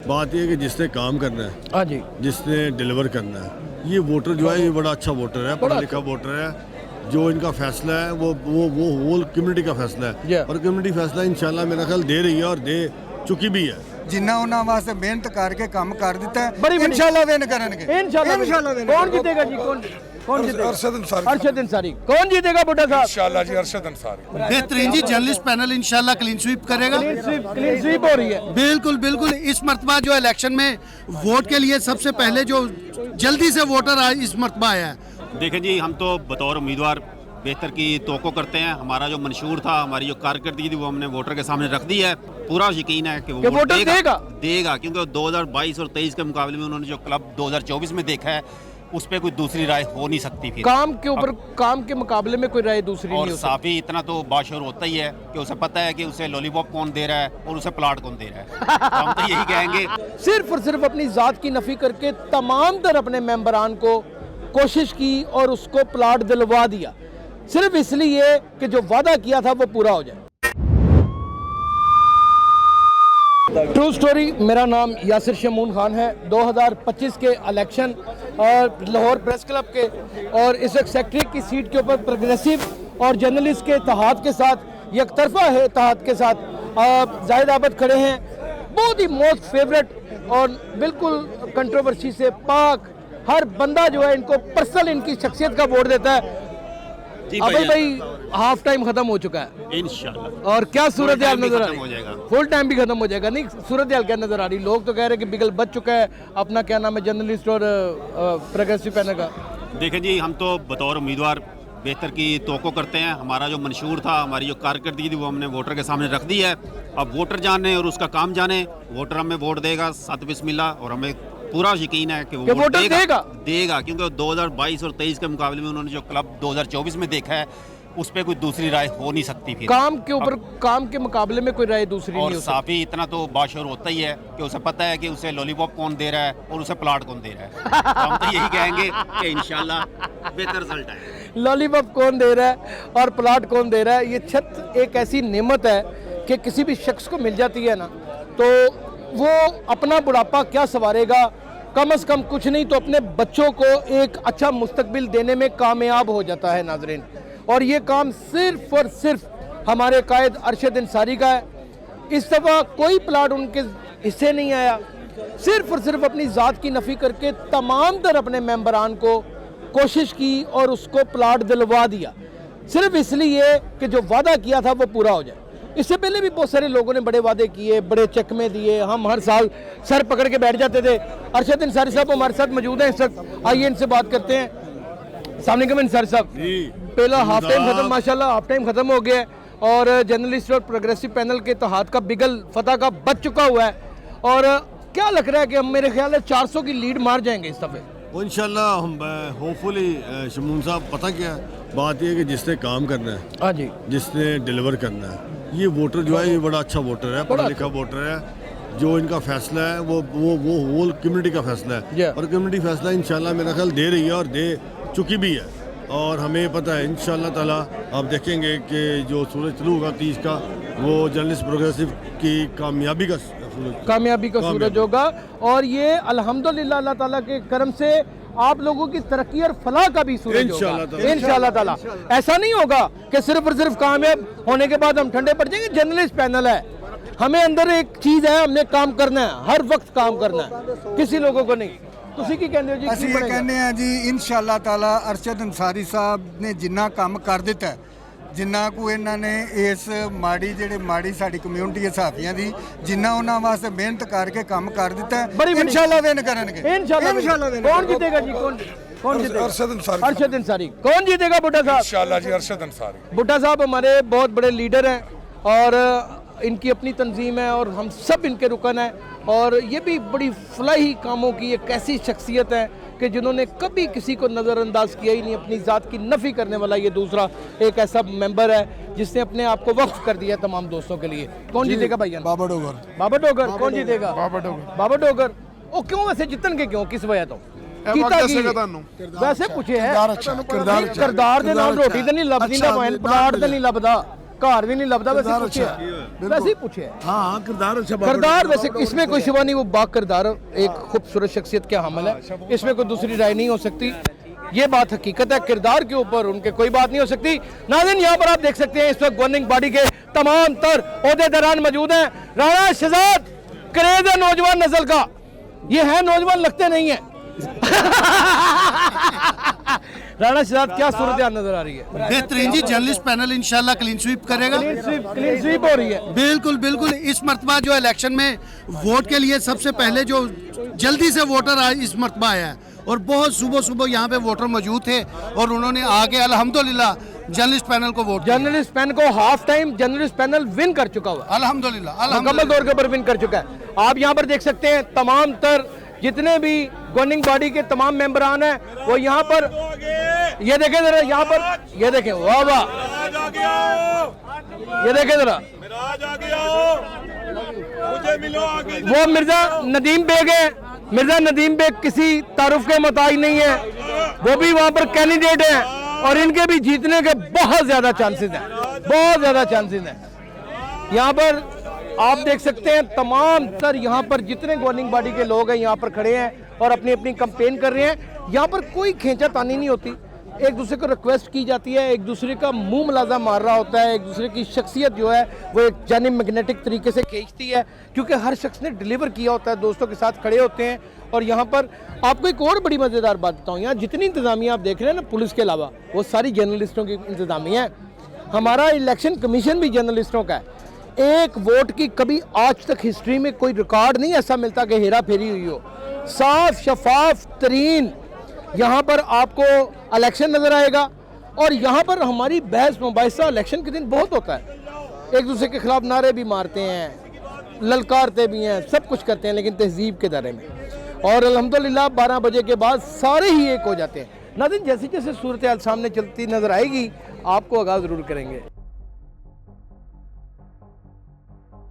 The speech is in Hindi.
बात ये है कि जिसने काम करना है, हाँ जी, जिसने डिलीवर करना है, ये वोटर जो है ये बड़ा अच्छा वोटर है, पढ़ा लिखा वोटर है। जो इनका फैसला है वो होल कम्युनिटी का फैसला है और कम्युनिटी फैसला इंशाल्लाह मेरा ख्याल दे रही है और दे चुकी भी है। जिन्ना उन्होंने वास्ते मेहनत करके काम कर दिता है, इंशाल्लाह विन करेंगे। इंशाल्लाह कौन जीतेगा जी? कौन जीतेगा? अरशद अंसारी। कौन जीतेगा बुड्ढा साहब? इंशाल्लाह जी अरशद अंसारी। बेहतरीन जी, जर्नलिस्ट पैनल इंशाल्लाह क्लीन स्वीप करेगा। क्लीन स्वीप हो रही है। बिल्कुल बिल्कुल। इस मरतबा जो इलेक्शन में वोट के लिए सबसे पहले जो जल्दी से वोटर इस मरतबा आया है। देखें जी, हम तो बतौर उम्मीदवार बेहतर की तवक्को करते हैं। हमारा जो मंशूर था, हमारी जो कारकर्दगी थी, वो हमने वोटर के सामने रख दी है। पूरा यकीन है कि वो वोटर देगा क्योंकि 2022 और 23 के मुकाबले में उन्होंने जो क्लब 2024 में देखा है उस पर कोई दूसरी राय हो नहीं सकती। फिर काम के ऊपर काम के मुकाबले में कोई राय दूसरी नहीं और हो सकती। साफी इतना तो बाशूर होता ही है कि उसे पता है कि उसे लॉलीपॉप कौन दे रहा है और उसे प्लाट कौन दे रहा है। तो हम तो यही कहेंगे, सिर्फ और सिर्फ अपनी जात की नफी करके तमाम तर अपने मेंबरान को कोशिश की और उसको प्लाट दिलवा दिया, सिर्फ इसलिए कि जो वादा किया था वो पूरा हो जाए। True story. मेरा नाम यासिर शमून खान है। 2025 के इलेक्शन और लाहौर प्रेस क्लब के और इस वक्त सेक्रेटरी की सीट के ऊपर प्रोग्रेसिव और जर्नलिस्ट के इत्तेहाद के साथ यकतरफा है इत्तेहाद के साथ जाहिद आबद खड़े हैं। बहुत ही मोस्ट फेवरेट और बिल्कुल कंट्रोवर्सी से पाक हर बंदा जो है इनको पर्सनल इनकी शख्सियत का वोट देता है। अबल भाई, हाफ टाइम खत्म हो चुका है इंशाल्लाह। और क्या सूरत हाल नजर आ रही है? फुल टाइम भी खत्म हो जाएगा। नहीं, सूरत हाल क्या नजर आ रही? लोग तो कह रहे हैं कि बिगल बच चुका है अपना क्या नाम है जर्नलिस्ट और प्रोग्रेसिव पैनल का। देखें जी, हम तो बतौर उम्मीदवार बेहतर की तवक्को करते हैं। हमारा जो मंशूर था, हमारी जो कारकर्दगी थी, वो हमने वोटर के सामने रख दी है। अब वोटर जाने और उसका काम जाने। वोटर हमें वोट देगा, साथ बिस्मिल्लाह। और हमें पूरा यकीन है कि वो वोटर देगा क्योंकि 2022 और 23 के मुकाबले में उन्होंने जो क्लब 2024 में देखा है उस पर कोई दूसरी राय हो नहीं सकती। फिर काम के ऊपर काम के मुकाबले में कोई राय दूसरी नहीं हो सकती। साफी इतना तो बाशूर होता ही है कि उसे पता है कि उसे लॉलीपॉप कौन दे रहा है और उसे प्लाट कौन दे रहा है। तो हम तो यही कहेंगे कि इंशाल्लाह बेहतर रिजल्ट आए। लॉलीपॉप कौन दे रहा है और प्लाट कौन दे रहा है, ये छत एक ऐसी नेमत है कि किसी भी शख्स को मिल जाती है ना, तो वो अपना बुढ़ापा क्या संवारेगा, कम से कम कुछ नहीं तो अपने बच्चों को एक अच्छा मुस्तकबिल देने में कामयाब हो जाता है नाजरीन। और ये काम सिर्फ और सिर्फ हमारे कायद अरशद अंसारी का है। इस दफ़ा कोई प्लाट उनके हिस्से नहीं आया, सिर्फ और सिर्फ अपनी ज़ात की नफ़ी करके तमाम तर अपने मेंबरान को कोशिश की और उसको प्लाट दिलवा दिया, सिर्फ इसलिए कि जो वादा किया था वो पूरा हो जाए। इससे पहले भी बहुत सारे लोगों ने बड़े वादे किए, बड़े चकमे दिए, हम हर साल सर पकड़ के बैठ जाते थे। अरशद अंसारी साहब हमारे साथ मौजूद हैं इस वक्त, आइए इनसे बात करते हैं। अस्सलाम वालेकुम अंसारी साहब। पहला हाफ टाइम खत्म, माशाल्लाह हाफ टाइम खत्म हो गया है और जर्नलिस्ट और प्रोग्रेसिव पैनल के इत्तेहाद का बिगल फतह का बच चुका हुआ है। और क्या लग रहा है कि हम मेरे ख्याल है 400 की लीड मार जाएंगे इस दफे? इंशाल्लाह हम होपफुली शमून साहब, पता क्या बात ये है कि जिसने काम करना है, हाँ जी, जिसने डिलीवर करना है, ये वोटर जो है ये बड़ा अच्छा वोटर है, पढ़ा लिखा वोटर है। जो इनका फैसला है वो होल कम्युनिटी का फैसला है और कम्युनिटी फैसला इंशाल्लाह मेरा ख्याल दे रही है और दे चुकी भी है। और हमें पता है इंशाल्लाह ताला आप देखेंगे कि जो सूरज शुरू होगा 30 का, वो जर्नलिस्ट प्रोग्रेसिव की कामयाबी का सूरज होगा। और ये अल्हम्दुलिल्लाह अल्लाह ताला के करम से आप लोगों की तरक्की और फलाह का भी सूरज होगा इंशाल्लाह ताला। ऐसा नहीं होगा कि सिर्फ और सिर्फ कामयाब होने के बाद हम ठंडे पड़ जाएंगे। जर्नलिस्ट पैनल है, हमें अंदर एक चीज़ है, हमने काम करना है, हर वक्त काम करना है, किसी लोगों को नहीं। ਤੁਸੀਂ ਕੀ ਕਹਿੰਦੇ ਹੋ ਜੀ? ਅਸੀਂ ਇਹ ਕਹਿੰਦੇ ਆ ਜੀ ਇਨਸ਼ਾਅੱਲਾ ਤਾਲਾ ਅਰਸ਼ਦ ਅੰਸਾਰੀ ਸਾਹਿਬ ਨੇ ਜਿੰਨਾ ਕੰਮ ਕਰ ਦਿੱਤਾ, ਜਿੰਨਾ ਕੋ ਇਹਨਾਂ ਨੇ ਇਸ ਮਾੜੀ ਸਾਡੀ ਕਮਿਊਨਿਟੀ ਹੈ ਸਾਫੀਆਂ ਦੀ, ਜਿੰਨਾ ਉਹਨਾਂ ਵਾਸਤੇ ਮਿਹਨਤ ਕਰਕੇ ਕੰਮ ਕਰ ਦਿੱਤਾ, ਇਨਸ਼ਾਅੱਲਾ ਵਿਨ ਕਰਨਗੇ। इंशाल्लाह कौन जीतेगा जी? कौन जीतेगा? अरशद अंसारी। कौन जीतेगा बुड्ढा साहब? इंशाल्लाह जी अरशद अंसारी। बुड्ढा साहब हमारे बहुत बड़े लीडर हैं और इनकी अपनी तंजीम है और हम सब इनके रुकन हैं। और ये भी बड़ी फलाही कामों की एक ऐसी शख्सियत है कि जिन्होंने कभी किसी को नज़रअंदाज किया ही नहीं, अपनी ज़ात की नफ़ी करने वाला ये दूसरा एक ऐसा मेंबर है जिसने अपने आप को वक्फ कर दिया तमाम दोस्तों के लिए। कौन जीतेगा भाईजान? बाबा डोगर। बाबा डोगर। कौन जीतेगा? बाबा डोगर। ओ क्यों वैसे जितन के क्यों, किस वजह तो वैसे पूछे है? किरदार दे नाल रोटी तो नहीं लभदी ना, प्लाट तो नहीं लभदा। घर भी नहीं लभदा, वैसे पूछे वैसे ही पूछे। हाँ किरदार अच्छा किरदार वैसे इसमें कोई शुबा नहीं, वो बाग किरदार एक खूबसूरत शख्सियत के हामिल है, इसमें कोई दूसरी राय नहीं हो सकती। ये बात हकीकत है, किरदार के ऊपर उनके कोई बात नहीं हो सकती। नाज़रीन यहाँ पर आप देख सकते हैं इस वक्त गवर्निंग बॉडी के तमाम तर ओहदेदारान मौजूद हैं। राणा शहजाद क्रेज है नौजवान नस्ल का, ये है नौजवान लगते नहीं है। राणा शहजाद क्या सूरत नजर आ रही है? बेहतरीन जी, जर्नलिस्ट पैनल इंशाल्लाह क्लीन स्वीप करेगा। क्लीन स्वीप हो रही है। बिल्कुल बिल्कुल। इस मरतबा जो इलेक्शन में वोट के लिए सबसे पहले जो जल्दी से वोटर इस मरतबा आया है, और बहुत सुबह सुबह यहाँ पे वोटर मौजूद थे और उन्होंने आके अल्हम्दुलिल्लाह जर्नलिस्ट पैनल को वोट, जर्नलिस्ट पैनल को half time journalist panel win कर चुका हुआ, अल्हम्दुलिल्लाह मुकम्मल तौर के ऊपर विन कर चुका है। आप यहाँ पर देख सकते हैं तमाम तर जितने भी गवर्निंग बॉडी के तमाम मेंबरान हैं वो यहाँ पर, ये देखें जरा, यहाँ पर ये देखें, वाह वाह, ये देखें जरा, वो मिर्जा नदीम बेग है। मिर्जा नदीम बेग किसी तारुफ के मोहताज नहीं है, वो भी वहाँ पर कैंडिडेट हैं और इनके भी जीतने के बहुत ज्यादा चांसेस हैं, बहुत ज्यादा चांसेस हैं। यहाँ पर आप देख सकते हैं तमाम तर यहाँ पर जितने गवर्निंग बॉडी के लोग हैं यहाँ पर खड़े हैं और अपनी अपनी कैंपेन कर रहे हैं। यहाँ पर कोई खींचातानी नहीं होती, एक दूसरे को रिक्वेस्ट की जाती है, एक दूसरे का मुंह मुलाजा मार रहा होता है, एक दूसरे की शख्सियत जो है वो एक जानी मैग्नेटिक तरीके से खींचती है, क्योंकि हर शख्स ने डिलीवर किया होता है, दोस्तों के साथ खड़े होते हैं। और यहाँ पर आपको एक और बड़ी मज़ेदार बात बताऊँ, यहाँ जितनी इंतज़ामिया आप देख रहे हैं ना पुलिस के अलावा, वो सारी जर्नलिस्टों की इंतज़ामिया है। हमारा इलेक्शन कमीशन भी जर्नलिस्टों का है। एक वोट की कभी आज तक हिस्ट्री में कोई रिकॉर्ड नहीं ऐसा मिलता कि हेरा फेरी हुई हो। साफ शफाफ तरीन यहाँ पर आपको इलेक्शन नज़र आएगा और यहाँ पर हमारी बहस मुबाहिसा इलेक्शन के दिन बहुत होता है, एक दूसरे के खिलाफ नारे भी मारते हैं, ललकारते भी हैं, सब कुछ करते हैं, लेकिन तहजीब के दायरे में। और अल्हम्दुलिल्लाह 12 बजे के बाद सारे ही एक हो जाते हैं। नाज़रीन जैसे जैसे सूरत हाल सामने चलती नज़र आएगी आपको आगाज़ ज़रूर करेंगे।